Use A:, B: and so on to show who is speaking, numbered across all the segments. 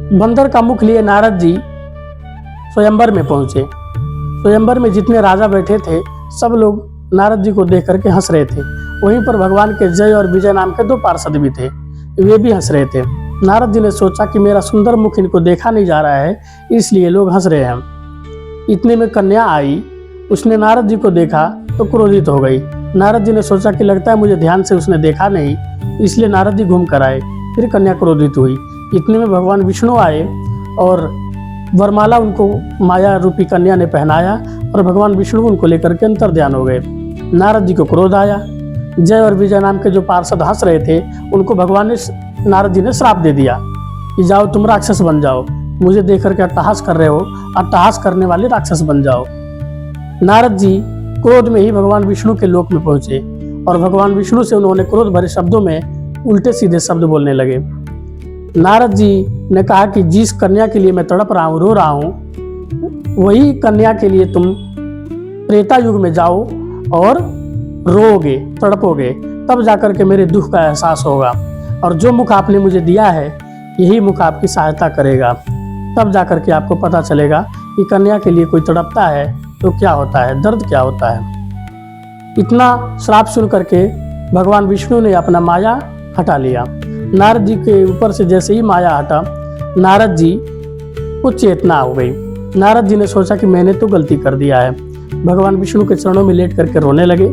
A: बंदर का मुख लिए नारद जी स्वयंवर में पहुंचे। स्वयंवर में जितने राजा बैठे थे सब लोग नारद जी को देख करके हंस रहे थे। वहीं पर भगवान के जय और विजय नाम के 2 पार्षद भी थे, वे भी हंस रहे थे। नारद जी ने सोचा कि मेरा सुंदर मुख इनको देखा नहीं जा रहा है, इसलिए लोग हंस रहे हैं। इतने में कन्या आई, उसने नारद जी को देखा तो क्रोधित हो गई। नारद जी ने सोचा कि लगता है मुझे ध्यान से उसने देखा नहीं, इसलिए नारद जी घूम कर आए। फिर कन्या क्रोधित हुई। इतने में भगवान विष्णु आए और वरमाला उनको माया रूपी कन्या ने पहनाया और भगवान विष्णु उनको लेकर के अंतर्ध्यान हो गए। नारद जी को क्रोध आया। जय और विजय नाम के जो पार्षद हंस रहे थे उनको भगवान ने नारद जी ने श्राप दे दिया कि जाओ तुम राक्षस बन जाओ, मुझे देख करके अट्टहास कर रहे हो, अट्टहास करने वाले राक्षस बन जाओ। नारद जी क्रोध में ही भगवान विष्णु के लोक में पहुंचे और भगवान विष्णु से उन्होंने क्रोध भरे शब्दों में उल्टे सीधे शब्द बोलने लगे। नारद जी ने कहा कि जिस कन्या के लिए मैं तड़प रहा हूँ, रो रहा हूँ, वही कन्या के लिए तुम त्रेता युग में जाओ और रोओगे, तड़पोगे, तब जाकर के मेरे दुख का एहसास होगा और जो मुख आपने मुझे दिया है यही मुख आपकी सहायता करेगा। तब जाकर के आपको पता चलेगा कि कन्या के लिए कोई तड़पता है तो क्या होता है, दर्द क्या होता है। इतना श्राप सुन करके भगवान विष्णु ने अपना माया हटा लिया। नारद जी के ऊपर से जैसे ही माया हटा, नारद जी को चेतना हो गई। नारद जी ने सोचा कि मैंने तो गलती कर दिया है। भगवान विष्णु के चरणों में लेट करके रोने लगे।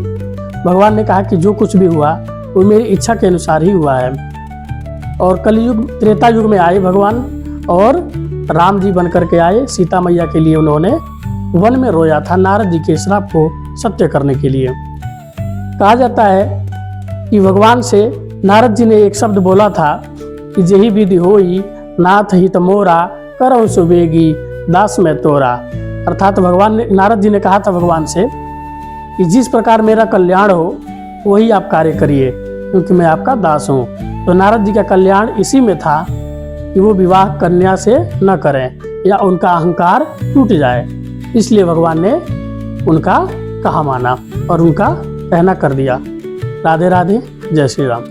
A: भगवान ने कहा कि जो कुछ भी हुआ वो मेरी इच्छा के अनुसार ही हुआ है। और कलयुग त्रेता युग में आए भगवान और राम जी बन करके आए। सीता मैया के लिए उन्होंने वन में रोया था नारद जी के श्राप को सत्य करने के लिए। कहा जाता है कि भगवान से नारद जी ने एक शब्द बोला था कि जेहि विधि होई नाथ हित मोरा करऊं सुबेगी दास में तोरा। अर्थात भगवान ने, नारद जी ने कहा था भगवान से कि जिस प्रकार मेरा कल्याण हो वही आप कार्य करिए, क्योंकि मैं आपका दास हूँ। तो नारद जी का कल्याण इसी में था कि वो विवाह कन्या से न करें या उनका अहंकार टूट जाए, इसलिए भगवान ने उनका कहा माना और उनका कहना कर दिया। राधे राधे, जय श्री राम।